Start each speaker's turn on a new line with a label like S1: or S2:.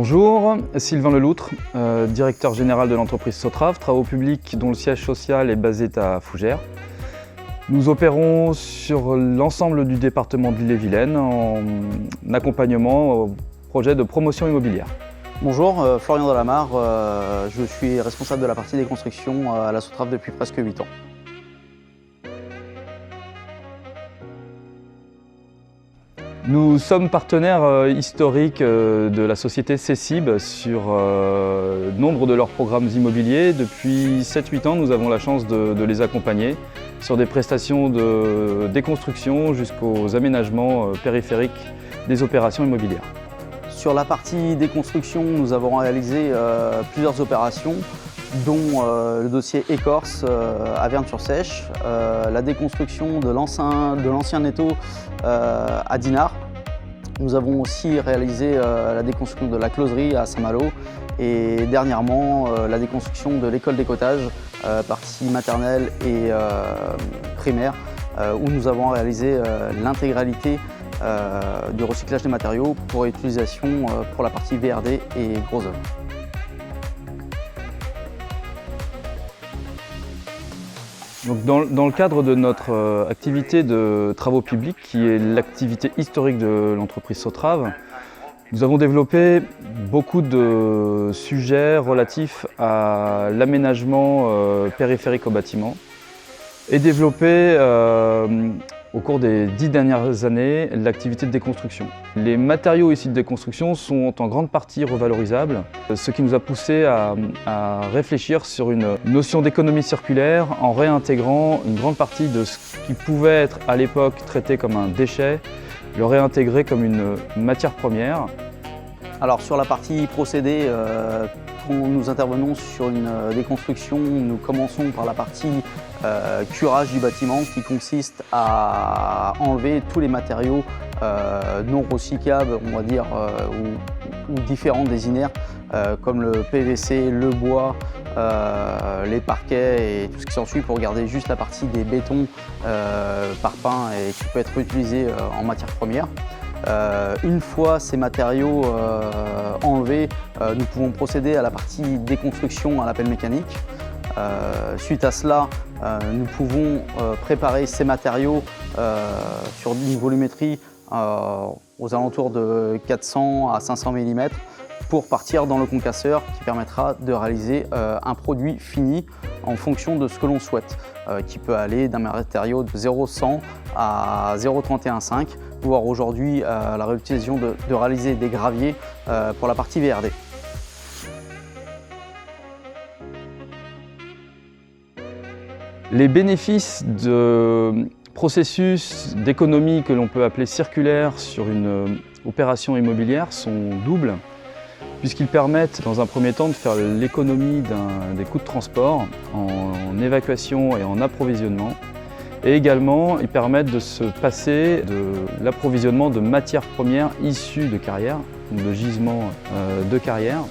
S1: Bonjour, Sylvain Leloutre, directeur général de l'entreprise Sotrave, travaux publics dont le siège social est basé à Fougères. Nous opérons sur l'ensemble du département de l'Ille-et-Vilaine en accompagnement au projet de promotion immobilière.
S2: Bonjour, Florian Delamare, je suis responsable de la partie des constructions à la Sotrave depuis presque 8 ans.
S1: Nous sommes partenaires historiques de la société CECIB sur nombre de leurs programmes immobiliers. Depuis 7-8 ans, nous avons la chance de les accompagner sur des prestations de déconstruction jusqu'aux aménagements périphériques des opérations immobilières.
S2: Sur la partie déconstruction, nous avons réalisé plusieurs opérations, dont le dossier Écorce à Verne-sur-Sèche, la déconstruction de l'ancien étau à Dinard. Nous avons aussi réalisé la déconstruction de la closerie à Saint-Malo et dernièrement la déconstruction de l'école d'écotage, partie maternelle et primaire, où nous avons réalisé l'intégralité du recyclage des matériaux pour utilisation pour la partie VRD et gros œuvres.
S1: Donc dans le cadre de notre activité de travaux publics, qui est l'activité historique de l'entreprise Sotrave, nous avons développé beaucoup de sujets relatifs à l'aménagement périphérique au bâtiment et développé au cours des 10 dernières années l'activité de déconstruction. Les matériaux issus de déconstruction sont en grande partie revalorisables, ce qui nous a poussé à réfléchir sur une notion d'économie circulaire en réintégrant une grande partie de ce qui pouvait être à l'époque traité comme un déchet, le réintégrer comme une matière première.
S2: Alors sur la partie procédé, quand nous intervenons sur une déconstruction, nous commençons par la partie curage du bâtiment qui consiste à enlever tous les matériaux non recyclables, on va dire, ou différents des inerts, comme le PVC, le bois, les parquets et tout ce qui s'ensuit pour garder juste la partie des bétons parpaings et qui peut être utilisé en matière première. Une fois ces matériaux enlevés, nous pouvons procéder à la partie déconstruction à l'appel mécanique. Suite à cela, nous pouvons préparer ces matériaux sur une volumétrie aux alentours de 400 à 500 mm pour partir dans le concasseur qui permettra de réaliser un produit fini en fonction de ce que l'on souhaite, qui peut aller d'un matériau de 0,100 à 0,315, voire aujourd'hui la réutilisation de réaliser des graviers pour la partie VRD.
S1: Les bénéfices de processus d'économie que l'on peut appeler circulaire sur une opération immobilière sont doubles, puisqu'ils permettent dans un premier temps de faire l'économie des coûts de transport en évacuation et en approvisionnement. Et également, ils permettent de se passer de l'approvisionnement de matières premières issues de carrières, de gisements de carrières.